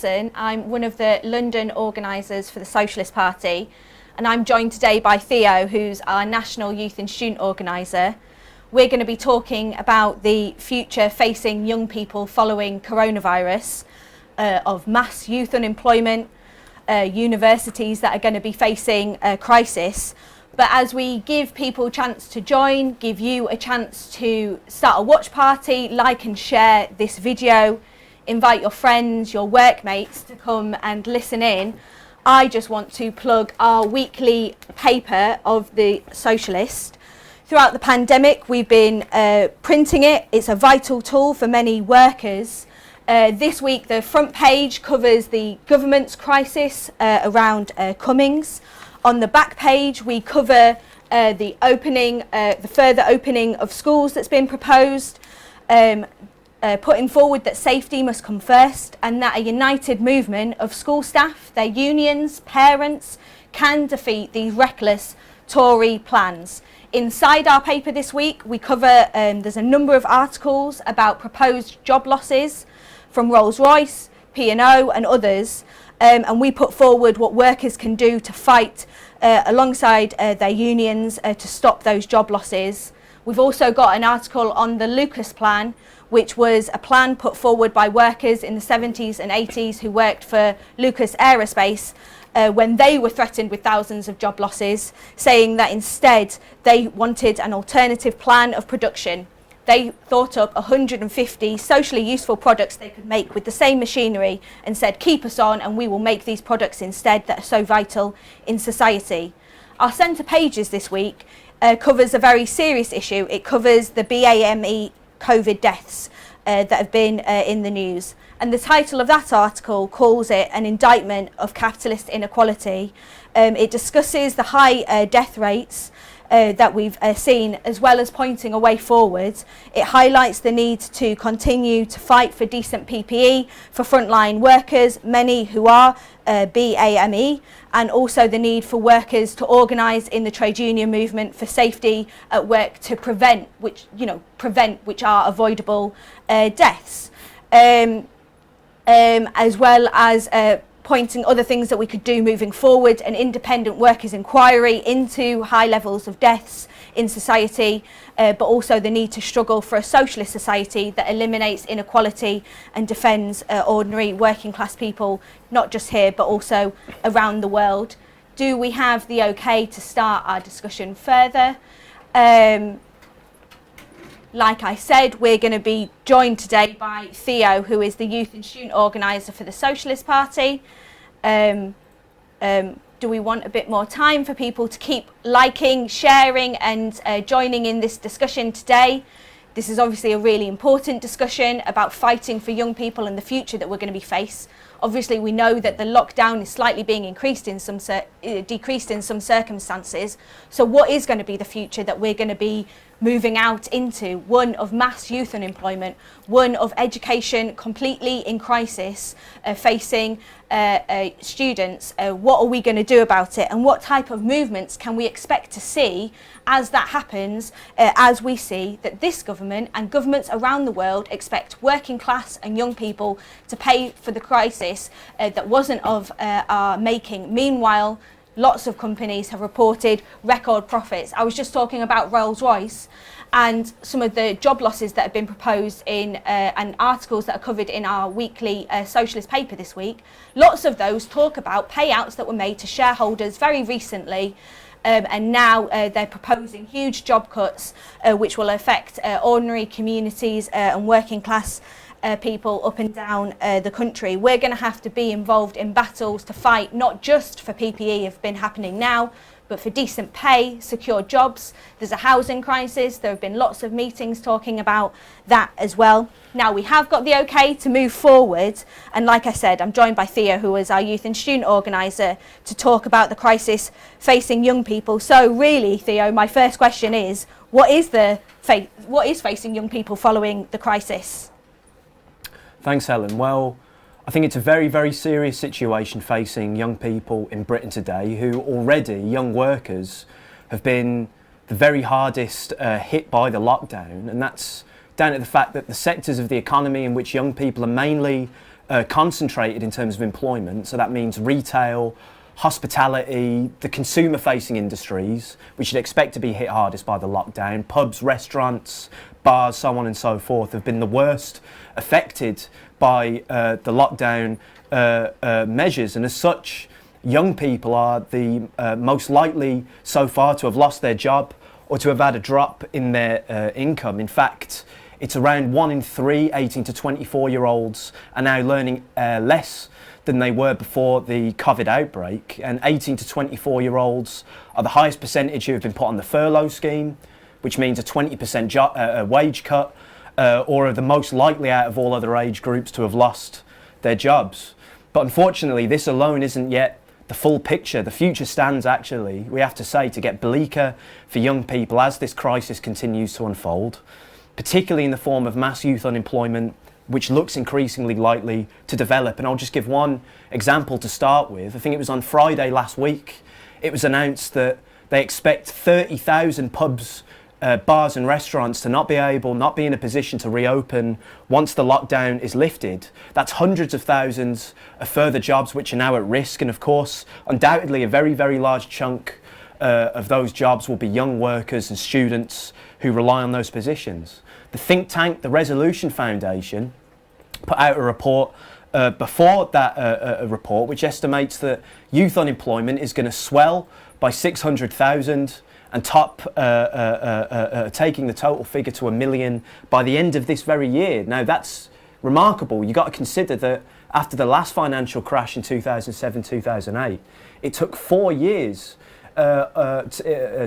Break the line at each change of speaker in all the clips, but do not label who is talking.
Anderson. I'm one of the London organisers for the Socialist Party, and I'm joined today by Theo, who's our National Youth and Student Organiser. We're going to be talking about the future facing young people following coronavirus, of mass youth unemployment, universities that are going to be facing a crisis. But as we give people a chance to join, give you a chance to start a watch party, like and share this video, invite your friends, your workmates to come and listen in, I just want to plug our weekly paper of the Socialist. Throughout the pandemic, we've been printing it. It's a vital tool for many workers. This week, the front page covers the government's crisis around Cummings. On the back page, we cover the further opening of schools that's been proposed, putting forward that safety must come first and that a united movement of school staff, their unions, parents can defeat these reckless Tory plans. Inside our paper this week, we cover, there's a number of articles about proposed job losses from Rolls-Royce, P&O and others. And we put forward what workers can do to fight alongside their unions to stop those job losses. We've also got an article on the Lucas plan, which was a plan put forward by workers in the 70s and 80s who worked for Lucas Aerospace when they were threatened with thousands of job losses, saying that instead they wanted an alternative plan of production. They thought up 150 socially useful products they could make with the same machinery and said, keep us on and we will make these products instead that are so vital in society. Our centre pages this week covers a very serious issue. It covers the BAME COVID deaths that have been in the news. And the title of that article calls it an indictment of capitalist inequality. It discusses the high death rates that we've seen, as well as pointing a way forward. It highlights the need to continue to fight for decent PPE for frontline workers, many who are BAME, and also the need for workers to organise in the trade union movement for safety at work to prevent which are avoidable deaths, as well as pointing other things that we could do moving forward, an independent workers' inquiry into high levels of deaths in society, but also the need to struggle for a socialist society that eliminates inequality and defends ordinary working class people, not just here, but also around the world. Do we have the okay to start our discussion further? Like I said, we're going to be joined today by Theo, who is the Youth and Student Organiser for the Socialist Party. Do we want a bit more time for people to keep liking, sharing and joining in this discussion today? This is obviously a really important discussion about fighting for young people and the future that we're going to be faced. Obviously, we know that the lockdown is slightly being decreased in some circumstances. So what is going to be the future that we're going to be moving out into? One of mass youth unemployment, one of education completely in crisis, facing students. What are we going to do about it, and what type of movements can we expect to see as that happens, as we see that this government and governments around the world expect working class and young people to pay for the crisis that wasn't of our making. Meanwhile, lots of companies have reported record profits. I was just talking about Rolls-Royce and some of the job losses that have been proposed in and articles that are covered in our weekly Socialist paper this week. Lots of those talk about payouts that were made to shareholders very recently, and now they're proposing huge job cuts which will affect ordinary communities and working class people up and down the country. We're going to have to be involved in battles to fight not just for PPE have been happening now, but for decent pay, secure jobs. There's a housing crisis. There have been lots of meetings talking about that as well. Now we have got the okay to move forward, and like I said, I'm joined by Theo, who is our Youth and Student Organiser, to talk about the crisis facing young people. So really, Theo, my first question is, what is facing young people following the crisis?
Thanks, Helen. Well, I think it's a very, very serious situation facing young people in Britain today who already, young workers, have been the very hardest hit by the lockdown, and that's down to the fact that the sectors of the economy in which young people are mainly concentrated in terms of employment. So that means retail, hospitality, the consumer-facing industries, which you'd expect to be hit hardest by the lockdown. Pubs, restaurants, bars, so on and so forth, have been the worst affected by the lockdown measures, and as such, young people are the most likely so far to have lost their job or to have had a drop in their income. In fact, it's around 1 in 3 18 to 24-year-olds are now learning less than they were before the COVID outbreak, and 18 to 24-year-olds are the highest percentage who have been put on the furlough scheme, which means a 20% wage cut, or are the most likely out of all other age groups to have lost their jobs. But unfortunately, this alone isn't yet the full picture. The future stands, actually, we have to say, to get bleaker for young people as this crisis continues to unfold, particularly in the form of mass youth unemployment, which looks increasingly likely to develop. And I'll just give one example to start with. I think it was on Friday last week, it was announced that they expect 30,000 pubs, bars and restaurants to not be in a position to reopen once the lockdown is lifted. That's hundreds of thousands of further jobs which are now at risk, and of course, undoubtedly a very, very large chunk of those jobs will be young workers and students who rely on those positions. The think tank, the Resolution Foundation, put out a report before that report which estimates that youth unemployment is going to swell by 600,000 and taking the total figure to 1 million by the end of this very year. Now that's remarkable. You've got to consider that after the last financial crash in 2007-2008, it took 4 years to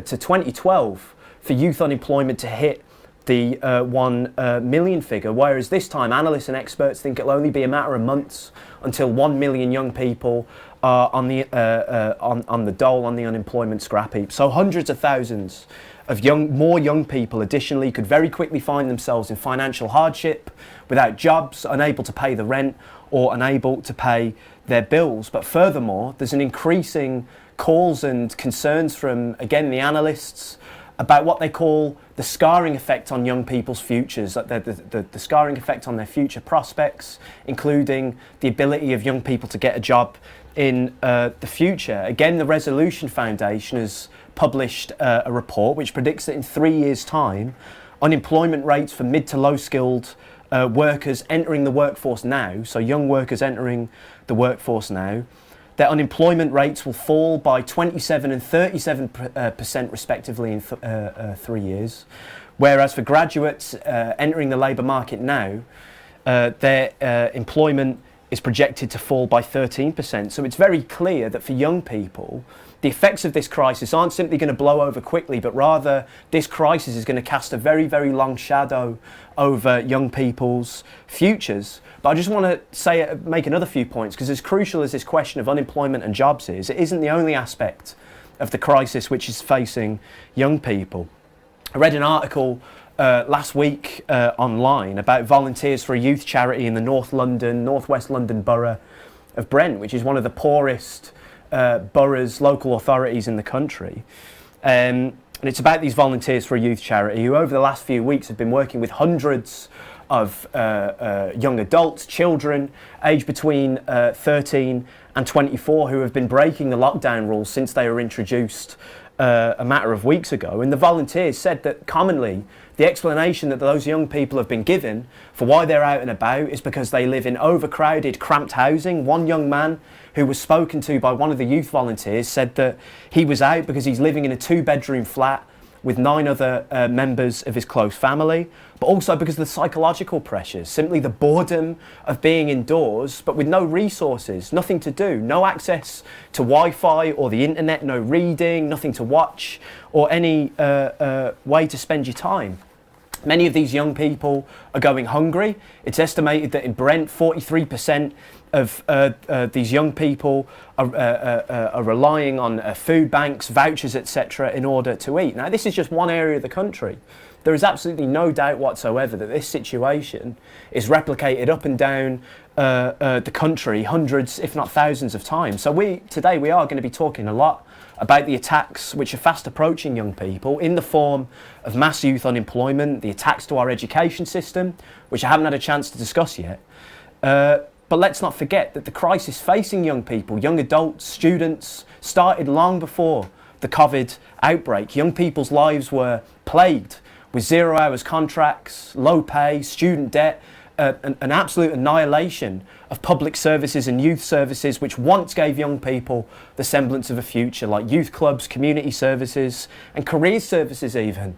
2012 for youth unemployment to hit the 1 million figure, whereas this time analysts and experts think it'll only be a matter of months until 1 million young people are on the dole, on the unemployment scrap heap. So hundreds of thousands of more young people additionally could very quickly find themselves in financial hardship, without jobs, unable to pay the rent or unable to pay their bills. But furthermore, there's an increasing calls and concerns from, again, the analysts about what they call the scarring effect on young people's futures, the scarring effect on their future prospects, including the ability of young people to get a job in the future. Again, the Resolution Foundation has published a report which predicts that in 3 years' time, unemployment rates for mid to low skilled workers entering the workforce now, so young workers entering the workforce now, their unemployment rates will fall by 27 and 37% respectively in 3 years, whereas for graduates entering the labour market now, their employment is projected to fall by 13%. So it's very clear that for young people, the effects of this crisis aren't simply going to blow over quickly, but rather this crisis is going to cast a very, very long shadow over young people's futures. But I just want to make another few points, because as crucial as this question of unemployment and jobs is, it isn't the only aspect of the crisis which is facing young people. I read an article last week online about volunteers for a youth charity in the North West London borough of Brent, which is one of the poorest boroughs, local authorities in the country. And it's about these volunteers for a youth charity who over the last few weeks have been working with hundreds of young adults, children aged between 13 and 24 who have been breaking the lockdown rules since they were introduced a matter of weeks ago. And the volunteers said that commonly the explanation that those young people have been given for why they're out and about is because they live in overcrowded, cramped housing. One young man who was spoken to by one of the youth volunteers said that he was out because he's living in a 2-bedroom flat with 9 other members of his close family, but also because of the psychological pressures, simply the boredom of being indoors, but with no resources, nothing to do, no access to Wi-Fi or the internet, no reading, nothing to watch, or any way to spend your time. Many of these young people are going hungry. It's estimated that in Brent, 43% of these young people are relying on food banks, vouchers, etc. in order to eat. Now, this is just one area of the country. There is absolutely no doubt whatsoever that this situation is replicated up and down the country hundreds, if not thousands of times. So today we are going to be talking a lot about the attacks which are fast approaching young people in the form of mass youth unemployment, the attacks to our education system, which I haven't had a chance to discuss yet, But let's not forget that the crisis facing young people, young adults, students, started long before the COVID outbreak. Young people's lives were plagued with 0 hours contracts, low pay, student debt, an absolute annihilation of public services and youth services which once gave young people the semblance of a future, like youth clubs, community services and career services even,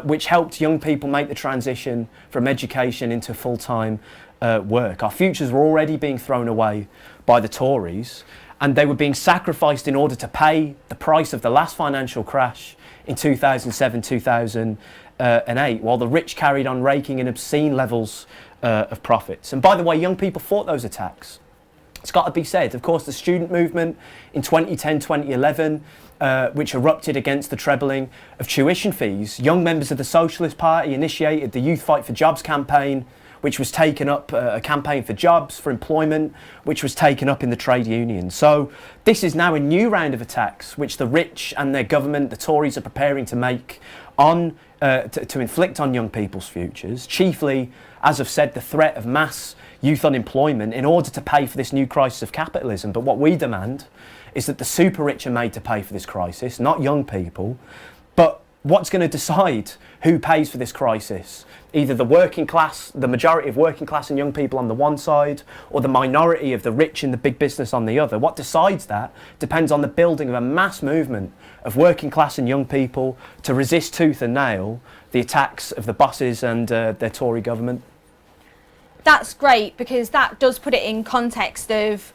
which helped young people make the transition from education into full-time work. Our futures were already being thrown away by the Tories, and they were being sacrificed in order to pay the price of the last financial crash in 2007, 2008, while the rich carried on raking in obscene levels of profits. And by the way, young people fought those attacks. It's got to be said. Of course, the student movement in 2010, 2011, which erupted against the trebling of tuition fees. Young members of the Socialist Party initiated the Youth Fight for Jobs campaign, which was taken up, a campaign for jobs, for employment, which was taken up in the trade unions. So this is now a new round of attacks which the rich and their government, the Tories, are preparing to make on to inflict on young people's futures, chiefly, as I've said, the threat of mass youth unemployment in order to pay for this new crisis of capitalism. But what we demand is that the super rich are made to pay for this crisis, not young people. But what's going to decide who pays for this crisis? Either the working class, the majority of working class and young people on the one side, or the minority of the rich and the big business on the other. What decides that depends on the building of a mass movement of working class and young people to resist tooth and nail the attacks of the bosses and their Tory government.
That's great, because that does put it in context of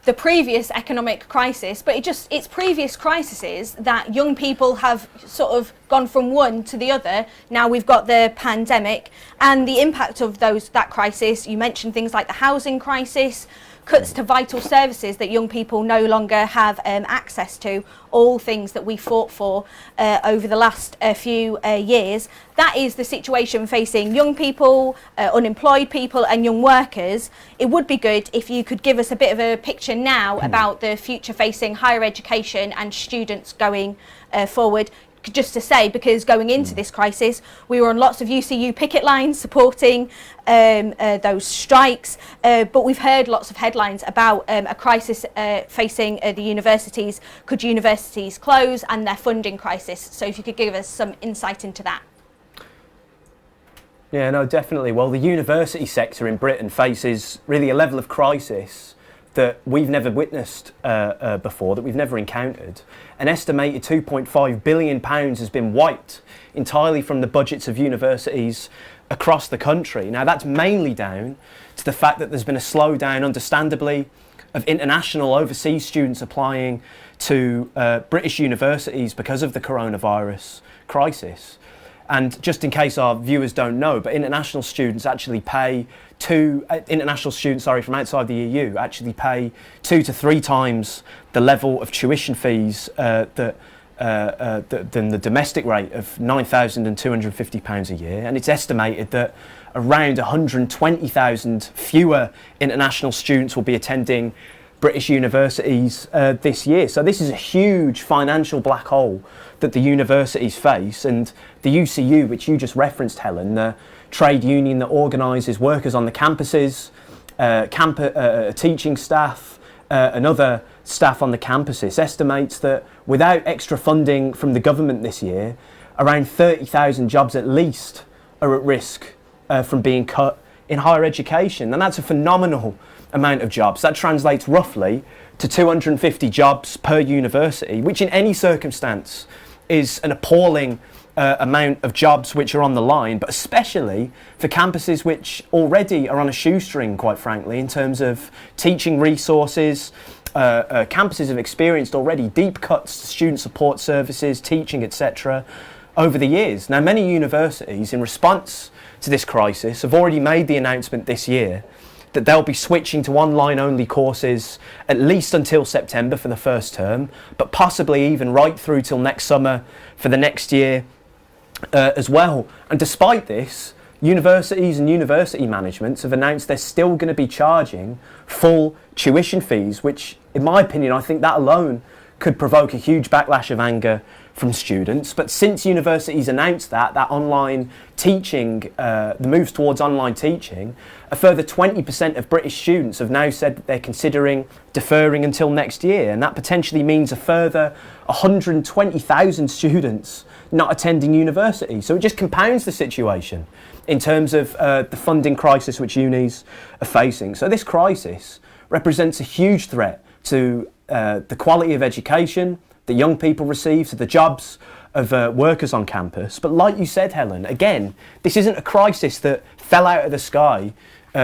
the previous economic crisis, but it's previous crises that young people have sort of gone from one to the other. Now we've got the pandemic and the impact of that crisis. You mentioned things like the housing crisis, cuts to vital services that young people no longer have access to, all things that we fought for over the last few years. That is the situation facing young people, unemployed people and young workers. It would be good if you could give us a bit of a picture now about the future facing higher education and students going forward. Just to say, because going into this crisis, we were on lots of UCU picket lines supporting those strikes, but we've heard lots of headlines about a crisis facing the universities. Could universities close, and their funding crisis? So if you could give us some insight into that.
Yeah, no, definitely. Well, the university sector in Britain faces really a level of crisis that we've never witnessed before, that we've never encountered. An estimated £2.5 billion has been wiped entirely from the budgets of universities across the country. Now, that's mainly down to the fact that there's been a slowdown, understandably, of international overseas students applying to British universities because of the coronavirus crisis. And just in case our viewers don't know, but international students actually pay from outside the EU actually pay 2 to 3 times the level of tuition fees than the domestic rate of £9,250 a year. And it's estimated that around 120,000 fewer international students will be attending British universities this year. So this is a huge financial black hole that the universities face, and the UCU, which you just referenced, Helen, the trade union that organises workers on the campuses, teaching staff and other staff on the campuses, estimates that without extra funding from the government this year, around 30,000 jobs at least are at risk from being cut in higher education. And that's a phenomenal amount of jobs. That translates roughly to 250 jobs per university, which in any circumstance is an appalling amount of jobs which are on the line, but especially for campuses which already are on a shoestring, quite frankly, in terms of teaching resources. Campuses have experienced already deep cuts to student support services, teaching, etc. over the years. Now, many universities, in response to this crisis, have already made the announcement this year that they'll be switching to online-only courses at least until September for the first term, but possibly even right through till next summer for the next year as well. And despite this, universities and university managements have announced they're still going to be charging full tuition fees, which, in my opinion, I think that alone could provoke a huge backlash of anger from students. But since universities announced that online teaching, the moves towards online teaching, a further 20% of British students have now said that they're considering deferring until next year, and that potentially means a further 120,000 students not attending university. So it just compounds the situation in terms of the funding crisis which unis are facing. So this crisis represents a huge threat to the quality of education that young people receive, to the jobs of workers on campus. But like you said, Helen, again, this isn't a crisis that fell out of the sky,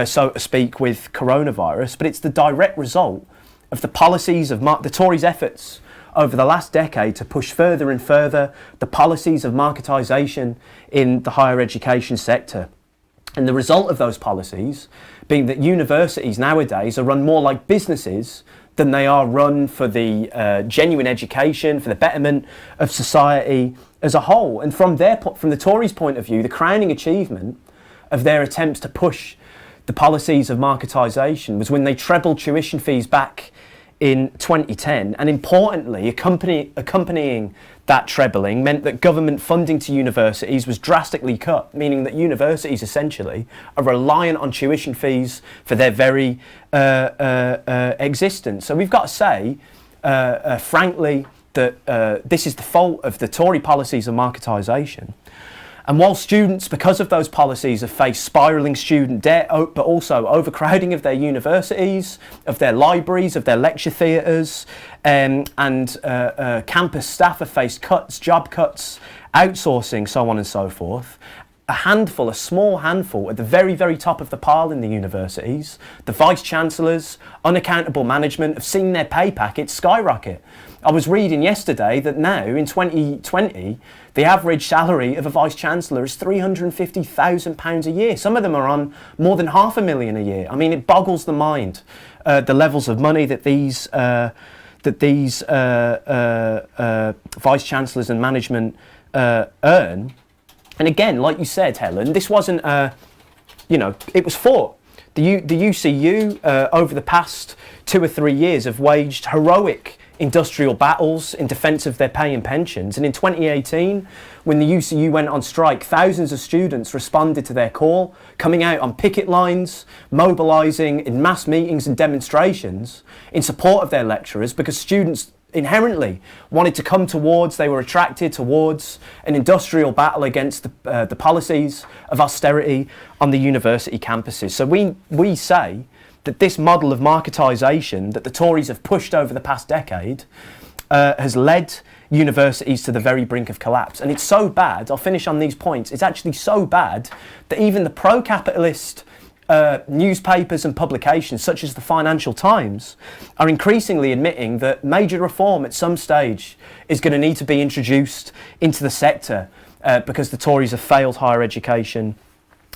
so to speak, with coronavirus, but it's the direct result of the policies of the Tories' efforts over the last decade to push further and further the policies of marketisation in the higher education sector. And the result of those policies being that universities nowadays are run more like businesses than they are run for the genuine education, for the betterment of society as a whole. And from the Tories' point of view, the crowning achievement of their attempts to push the policies of marketisation was when they trebled tuition fees back in 2010, and importantly, accompanying that trebling meant that government funding to universities was drastically cut, meaning that universities essentially are reliant on tuition fees for their very existence. So we've got to say, frankly, that this is the fault of the Tory policies of marketisation. And while students, because of those policies, have faced spiralling student debt, but also overcrowding of their universities, of their libraries, of their lecture theatres, and campus staff have faced cuts, job cuts, outsourcing, so on and so forth, a small handful at the very, very top of the pile in the universities, the vice-chancellors, unaccountable management, have seen their pay packets skyrocket. I was reading yesterday that now, in 2020, the average salary of a Vice-Chancellor is £350,000 a year. Some of them are on more than £500,000 a year. I mean, it boggles the mind, the levels of money that these Vice-Chancellors and management earn. And again, like you said, Helen, this wasn't, it was fought. The UCU, over the past 2 or 3 years, have waged heroic industrial battles in defence of their pay and pensions. And in 2018, when the UCU went on strike, thousands of students responded to their call, coming out on picket lines, mobilising in mass meetings and demonstrations in support of their lecturers, because students inherently wanted to come towards, they were attracted towards an industrial battle against the policies of austerity on the university campuses. So we say that this model of marketisation that the Tories have pushed over the past decade has led universities to the very brink of collapse. And it's so bad, I'll finish on these points, it's actually so bad that even the pro-capitalist newspapers and publications such as the Financial Times are increasingly admitting that major reform at some stage is going to need to be introduced into the sector because the Tories have failed higher education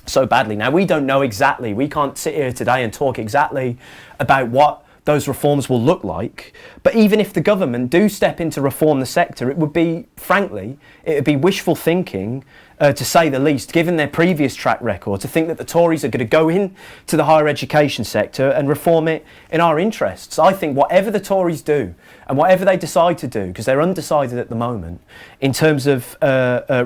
so badly. Now, we don't know exactly, we can't sit here today and talk exactly about what those reforms will look like, but even if the government do step in to reform the sector, it would be, frankly, it would be wishful thinking, to say the least, given their previous track record, to think that the Tories are going to go in to the higher education sector and reform it in our interests. I think whatever the Tories do, and whatever they decide to do, because they're undecided at the moment, in terms of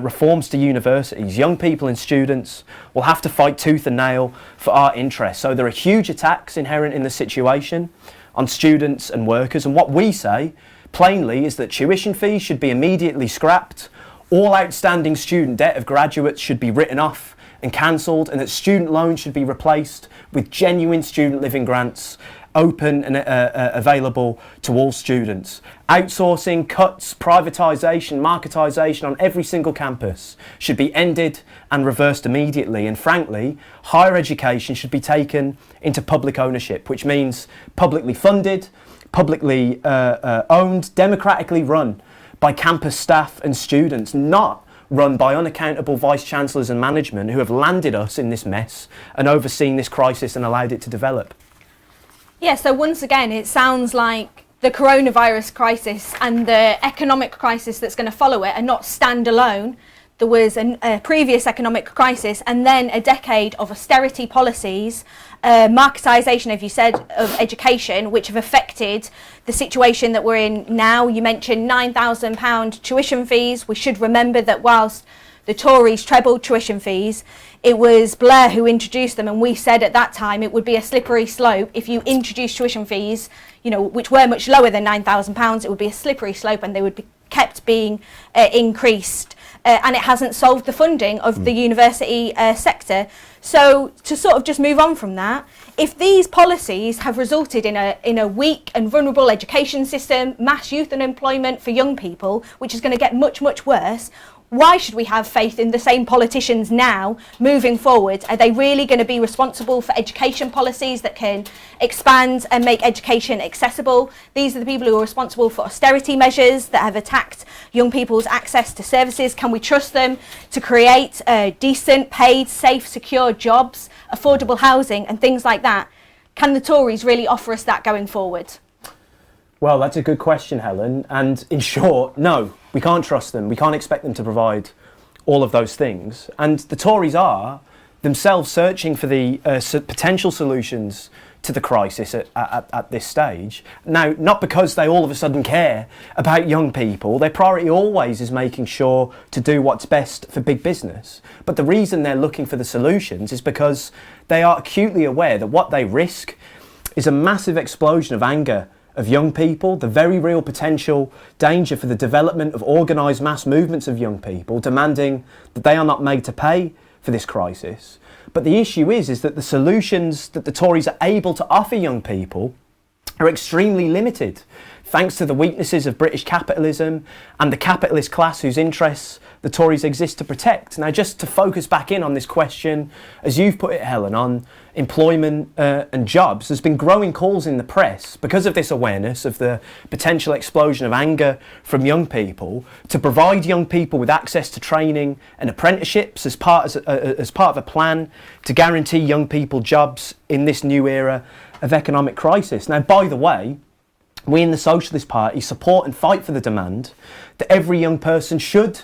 reforms to universities, young people and students will have to fight tooth and nail for our interests. So there are huge attacks inherent in the situation on students and workers, and what we say, plainly, is that tuition fees should be immediately scrapped, all outstanding student debt of graduates should be written off and cancelled, and that student loans should be replaced with genuine student living grants, open and available to all students. Outsourcing, cuts, privatisation, marketisation on every single campus should be ended and reversed immediately. And frankly, higher education should be taken into public ownership, which means publicly funded, publicly owned, democratically run by campus staff and students, not run by unaccountable vice-chancellors and management who have landed us in this mess and overseen this crisis and allowed it to develop.
Yeah, so once again, it sounds like the coronavirus crisis and the economic crisis that's going to follow it are not standalone. there was a previous economic crisis and then a decade of austerity policies, marketisation, as you said, of education, which have affected the situation that we're in now. You mentioned £9,000 tuition fees. We should remember that whilst the Tories trebled tuition fees, it was Blair who introduced them, and we said at that time it would be a slippery slope if you introduced tuition fees, you know, which were much lower than £9,000. It would be a slippery slope and they would be kept being increased. And it hasn't solved the funding of the university sector. So to sort of just move on from that, if these policies have resulted in a weak and vulnerable education system, mass youth unemployment for young people, which is going to get much, much worse, why should we have faith in the same politicians now moving forward? Are they really going to be responsible for education policies that can expand and make education accessible? These are the people who are responsible for austerity measures that have attacked young people's access to services. Can we trust them to create decent, paid, safe, secure jobs, affordable housing and things like that? Can the Tories really offer us that going forward?
Well, that's a good question, Helen. And in short, no, we can't trust them. We can't expect them to provide all of those things. And the Tories are themselves searching for the potential solutions to the crisis at this stage. Now, not because they all of a sudden care about young people. Their priority always is making sure to do what's best for big business. But the reason they're looking for the solutions is because they are acutely aware that what they risk is a massive explosion of anger of young people, the very real potential danger for the development of organised mass movements of young people, demanding that they are not made to pay for this crisis. But the issue is that the solutions that the Tories are able to offer young people are extremely limited, thanks to the weaknesses of British capitalism and the capitalist class whose interests the Tories exist to protect. Now, just to focus back in on this question, as you've put it, Helen, on employment and jobs, there's been growing calls in the press, because of this awareness of the potential explosion of anger from young people, to provide young people with access to training and apprenticeships as part of a plan to guarantee young people jobs in this new era of economic crisis. Now, by the way, we in the Socialist Party support and fight for the demand that every young person should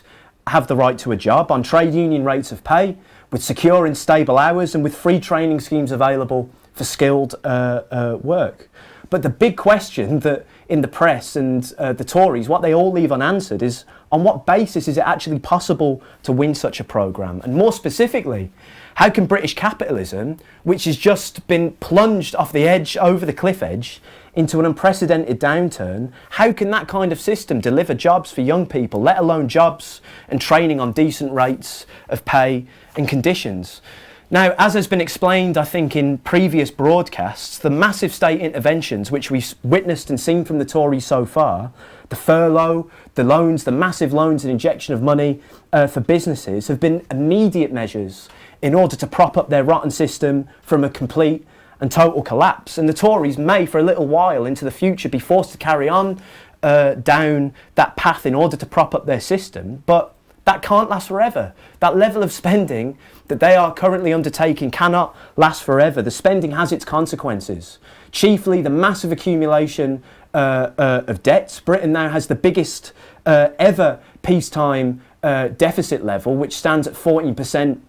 have the right to a job on trade union rates of pay, with secure and stable hours and with free training schemes available for skilled work. But the big question that in the press and the Tories, what they all leave unanswered is, on what basis is it actually possible to win such a programme? And more specifically, how can British capitalism, which has just been plunged off the edge, over the cliff edge, into an unprecedented downturn, how can that kind of system deliver jobs for young people, let alone jobs and training on decent rates of pay and conditions? Now, as has been explained, I think, in previous broadcasts, the massive state interventions which we've witnessed and seen from the Tories so far, the furlough, the loans, the massive loans and injection of money for businesses, have been immediate measures in order to prop up their rotten system from a complete and total collapse. And the Tories may, for a little while into the future, be forced to carry on down that path in order to prop up their system, but that can't last forever. That level of spending that they are currently undertaking cannot last forever. The spending has its consequences, chiefly the massive accumulation of debts. Britain now has the biggest ever peacetime deficit level, which stands at 14%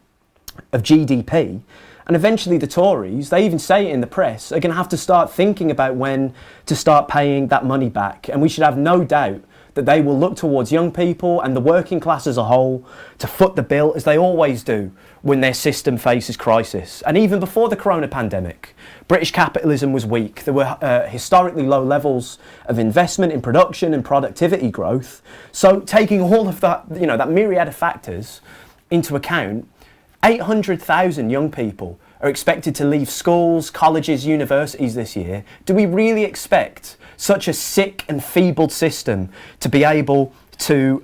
of GDP. And eventually the Tories, they even say it in the press, are going to have to start thinking about when to start paying that money back. And we should have no doubt that they will look towards young people and the working class as a whole to foot the bill, as they always do when their system faces crisis. And even before the corona pandemic, British capitalism was weak. There were historically low levels of investment in production and productivity growth. So taking all of that, that myriad of factors into account, 800,000 young people are expected to leave schools, colleges, universities this year. Do we really expect such a sick and feebled system to be able to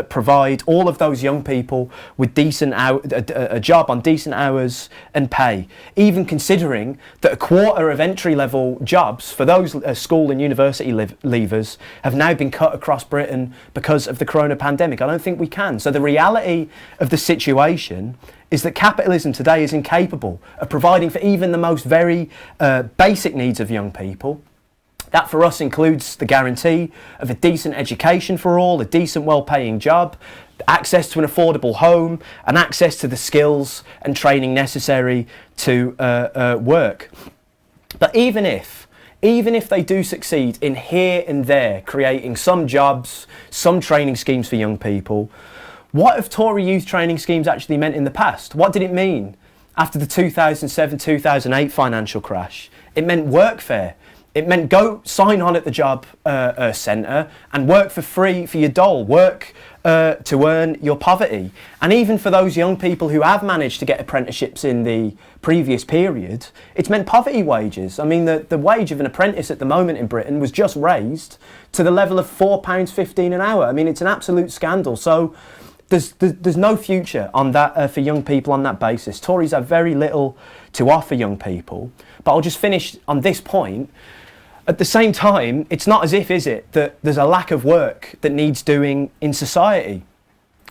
provide all of those young people with a job on decent hours and pay, even considering that a quarter of entry-level jobs for those school and university leavers have now been cut across Britain because of the corona pandemic? I don't think we can. So the reality of the situation is that capitalism today is incapable of providing for even the most very basic needs of young people. That for us includes the guarantee of a decent education for all, a decent well-paying job, access to an affordable home, and access to the skills and training necessary to work. But even if they do succeed in here and there creating some jobs, some training schemes for young people, what have Tory youth training schemes actually meant in the past? What did it mean after the 2007-2008 financial crash? It meant workfare. It meant go sign on at the job centre and work for free for your dole, work to earn your poverty. And even for those young people who have managed to get apprenticeships in the previous period, it's meant poverty wages. I mean, the wage of an apprentice at the moment in Britain was just raised to the level of £4.15 an hour. I mean, it's an absolute scandal. So there's no future on that for young people on that basis. Tories have very little to offer young people. But I'll just finish on this point. At the same time, it's not as if, is it, that there's a lack of work that needs doing in society.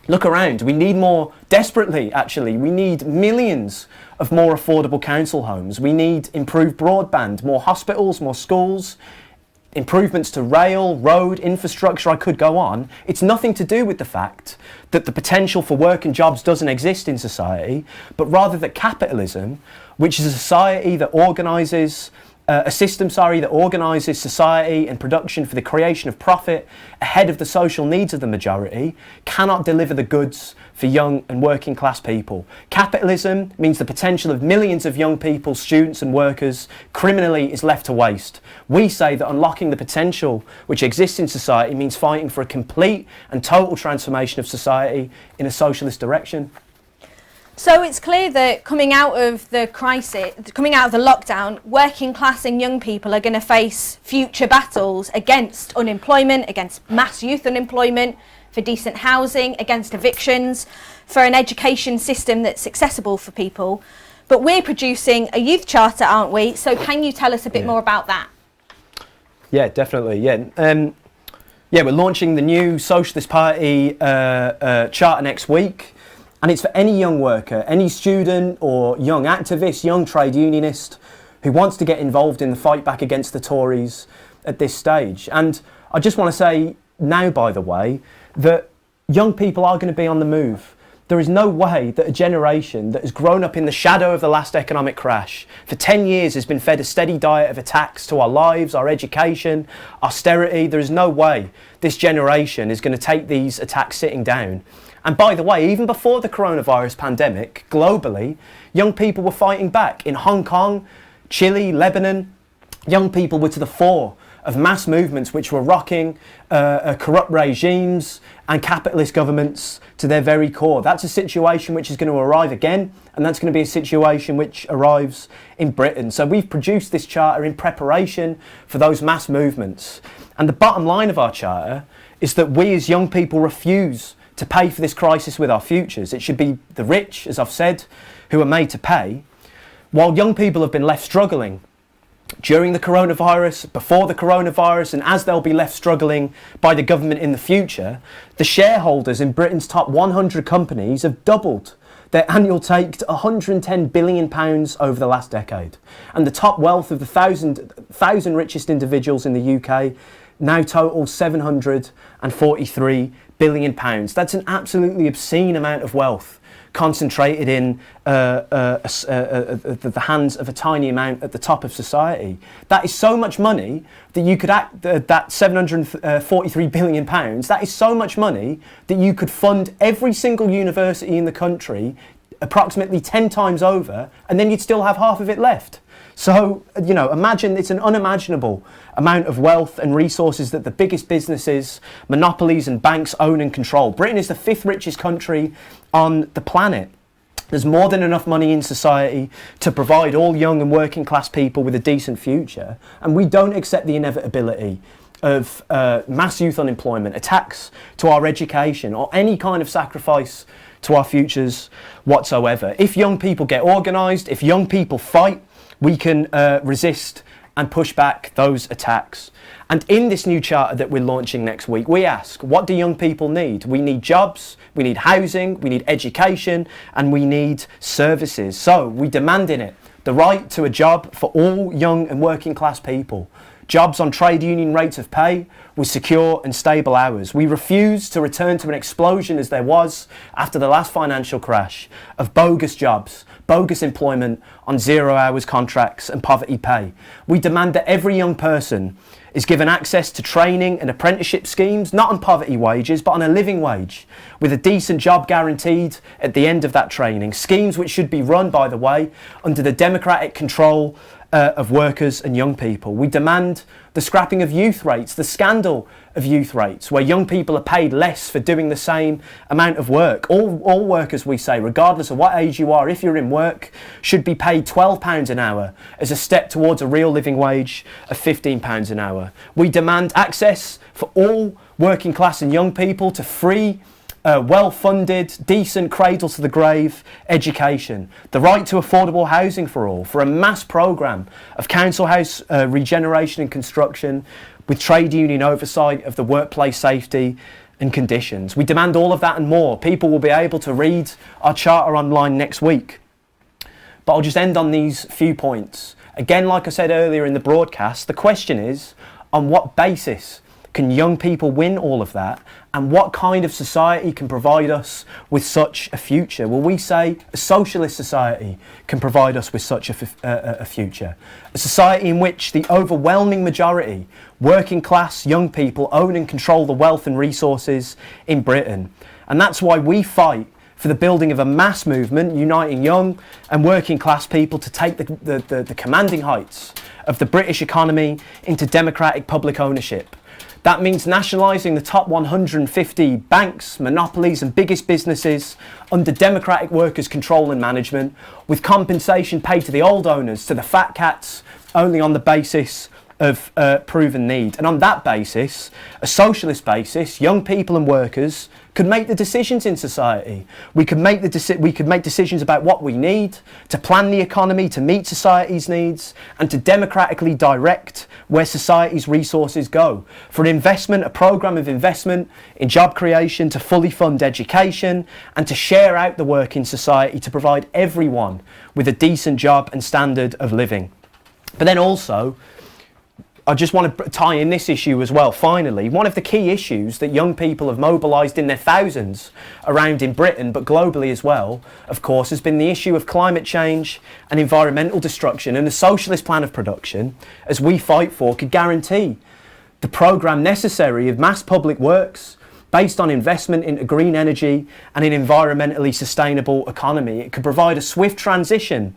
Look around. We need more, desperately actually, we need millions of more affordable council homes. We need improved broadband, more hospitals, more schools, improvements to rail, road, infrastructure. I could go on. It's nothing to do with the fact that the potential for work and jobs doesn't exist in society, but rather that capitalism, which is a society that organises a system that organises society and production for the creation of profit ahead of the social needs of the majority, cannot deliver the goods for young and working class people. Capitalism means the potential of millions of young people, students and workers, criminally is left to waste. We say that unlocking the potential which exists in society means fighting for a complete and total transformation of society in a socialist direction.
So it's clear that coming out of the crisis, coming out of the lockdown, working class and young people are going to face future battles against unemployment, against mass youth unemployment, for decent housing, against evictions, for an education system that's accessible for people. But we're producing a youth charter, aren't we? So can you tell us a bit more about that?
Yeah, definitely. Yeah, we're launching the new Socialist Party charter next week. And it's for any young worker, any student or young activist, young trade unionist who wants to get involved in the fight back against the Tories at this stage. And I just want to say now, by the way, that young people are going to be on the move. There is no way that a generation that has grown up in the shadow of the last economic crash for 10 years has been fed a steady diet of attacks to our lives, our education, austerity. There is no way this generation is going to take these attacks sitting down. And by the way, even before the coronavirus pandemic, globally, young people were fighting back. In Hong Kong, Chile, Lebanon, young people were to the fore of mass movements which were rocking corrupt regimes and capitalist governments to their very core. That's a situation which is going to arrive again, and that's going to be a situation which arrives in Britain. So we've produced this charter in preparation for those mass movements. And the bottom line of our charter is that we as young people refuse to pay for this crisis with our futures. It should be the rich, as I've said, who are made to pay, while young people have been left struggling during the coronavirus, before the coronavirus, and as they'll be left struggling by the government in the future. The shareholders in Britain's top 100 companies have doubled their annual take to £110 billion over the last decade. And the top wealth of the thousand richest individuals in the UK now total £743 billion. That's an absolutely obscene amount of wealth concentrated in the hands of a tiny amount at the top of society. That is so much money that you could that £743 billion, that is so much money that you could fund every single university in the country approximately 10 times over, and then you'd still have half of it left. So, you know, imagine, it's an unimaginable amount of wealth and resources that the biggest businesses, monopolies and banks own and control. Britain is the 5th richest country on the planet. There's more than enough money in society to provide all young and working class people with a decent future. And we don't accept the inevitability of mass youth unemployment, attacks to our education, or any kind of sacrifice to our futures whatsoever. If young people get organised, if young people fight, we can resist and push back those attacks. And in this new charter that we're launching next week, we ask, what do young people need? We need jobs, we need housing, we need education, and we need services. So we demand in it the right to a job for all young and working class people, jobs on trade union rates of pay with secure and stable hours. We refuse to return to an explosion as there was after the last financial crash of bogus jobs, bogus employment on 0 hours contracts and poverty pay. We demand that every young person is given access to training and apprenticeship schemes, not on poverty wages, but on a living wage, with a decent job guaranteed at the end of that training. Schemes which should be run, by the way, under the democratic control of workers and young people. We demand the scrapping of youth rates, the scandal of youth rates, where young people are paid less for doing the same amount of work. All workers, we say, regardless of what age you are, if you're in work, should be paid £12 an hour as a step towards a real living wage of £15 an hour. We demand access for all working class and young people to free, well-funded, decent cradle to the grave education, the right to affordable housing for all, for a mass programme of council house regeneration and construction with trade union oversight of the workplace safety and conditions. We demand all of that and more. People will be able to read our charter online next week. But I'll just end on these few points. Again, like I said earlier in the broadcast, the question is, on what basis can young people win all of that, and what kind of society can provide us with such a future? Well, we say a socialist society can provide us with such a future. A society in which the overwhelming majority, working class young people, own and control the wealth and resources in Britain. And that's why we fight for the building of a mass movement uniting young and working class people to take the commanding heights of the British economy into democratic public ownership. That means nationalising the top 150 banks, monopolies and biggest businesses under democratic workers' control and management, with compensation paid to the old owners, to the fat cats, only on the basis of proven need. And on that basis, a socialist basis, young people and workers could make the decisions in society. We could make decisions about what we need, to plan the economy to meet society's needs, and to democratically direct where society's resources go. For an investment, a programme of investment in job creation, to fully fund education, and to share out the work in society to provide everyone with a decent job and standard of living. But then also, I just want to tie in this issue as well. Finally, one of the key issues that young people have mobilised in their thousands around in Britain, but globally as well, of course, has been the issue of climate change and environmental destruction. And the socialist plan of production, as we fight for, could guarantee the programme necessary of mass public works based on investment into green energy and an environmentally sustainable economy. It could provide a swift transition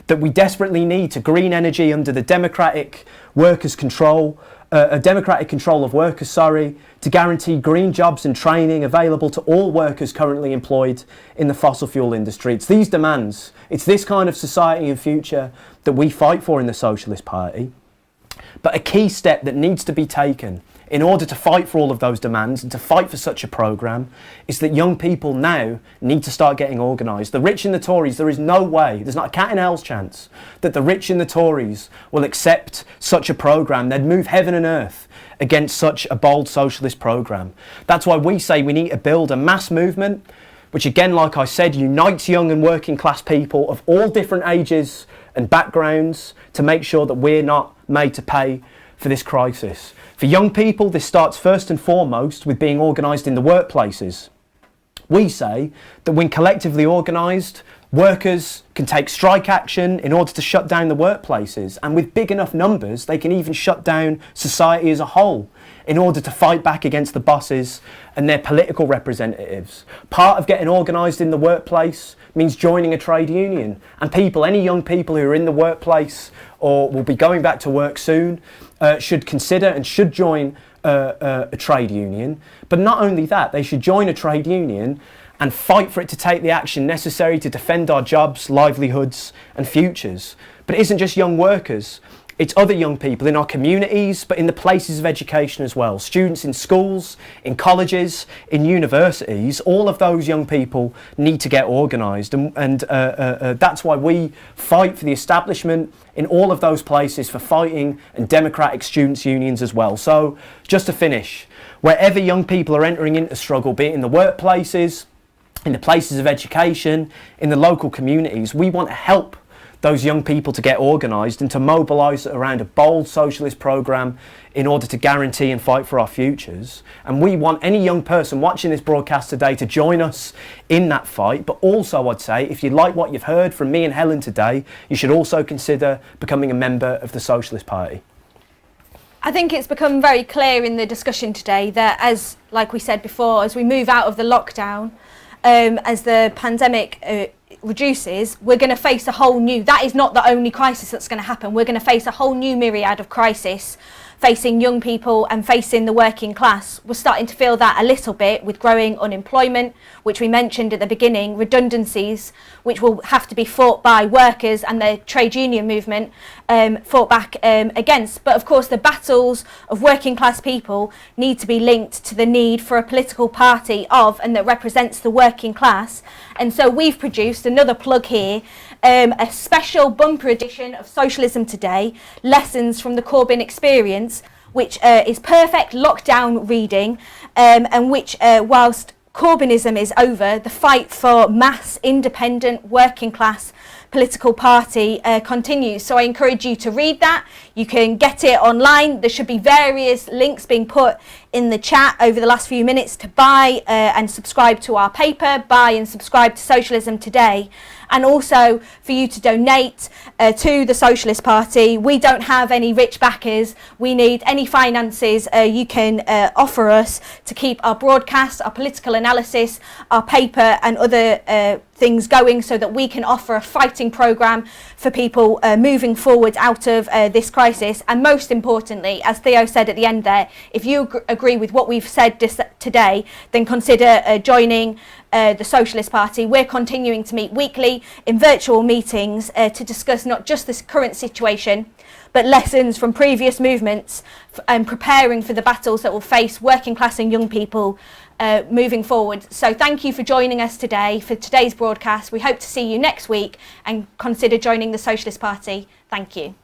that we desperately need to green energy under the democratic workers' control, a democratic control of workers, to guarantee green jobs and training available to all workers currently employed in the fossil fuel industry. It's these demands, it's this kind of society and future that we fight for in the Socialist Party. But a key step that needs to be taken in order to fight for all of those demands and to fight for such a programme is that young people now need to start getting organised. The rich and the Tories, there is no way, there's not a cat in hell's chance that the rich and the Tories will accept such a programme. They'd move heaven and earth against such a bold socialist programme. That's why we say we need to build a mass movement which, again, like I said, unites young and working class people of all different ages and backgrounds to make sure that we're not made to pay for this crisis. For young people, this starts first and foremost with being organised in the workplaces. We say that when collectively organised, workers can take strike action in order to shut down the workplaces, and with big enough numbers, they can even shut down society as a whole in order to fight back against the bosses and their political representatives. Part of getting organised in the workplace means joining a trade union, and any young people who are in the workplace or will be going back to work soon should consider and should join a trade union. But not only that, they should join a trade union and fight for it to take the action necessary to defend our jobs, livelihoods and futures. But it isn't just young workers, it's other young people in our communities, but in the places of education as well. Students in schools, in colleges, in universities, all of those young people need to get organised. And that's why we fight for the establishment in all of those places for fighting and democratic students' unions as well. So, just to finish, wherever young people are entering into struggle, be it in the workplaces, in the places of education, in the local communities, we want to help those young people to get organised and to mobilise around a bold socialist programme in order to guarantee and fight for our futures. And we want any young person watching this broadcast today to join us in that fight. But also, I'd say, if you like what you've heard from me and Helen today, you should also consider becoming a member of the Socialist Party.
I think it's become very clear in the discussion today that, as like we said before, as we move out of the lockdown, as the pandemic reduces, we're going to face a whole new, that is not the only crisis that's going to happen. We're going to face a whole new myriad of crisis facing young people and facing the working class. We're starting to feel that a little bit with growing unemployment, which we mentioned at the beginning, redundancies, which will have to be fought by workers and the trade union movement fought back against. But of course, the battles of working class people need to be linked to the need for a political party of and that represents the working class. And so we've produced another plug here, a special bumper edition of Socialism Today, Lessons from the Corbyn Experience, which is perfect lockdown reading, and which, whilst Corbynism is over, the fight for mass, independent, working class political party continues. So I encourage you to read that. You can get it online. There should be various links being put in the chat over the last few minutes to buy and subscribe to our paper, buy and subscribe to Socialism Today, and also for you to donate to the Socialist Party. We don't have any rich backers. We need any finances you can offer us to keep our broadcast, our political analysis, our paper and other things going, so that we can offer a fighting programme for people moving forward out of this crisis. And most importantly, as Theo said at the end there, if you agree with what we've said today, then consider joining the Socialist Party. We're continuing to meet weekly in virtual meetings to discuss not just this current situation, but lessons from previous movements and preparing for the battles that will face working class and young people moving forward. So thank you for joining us today for today's broadcast. We hope to see you next week and consider joining the Socialist Party. Thank you.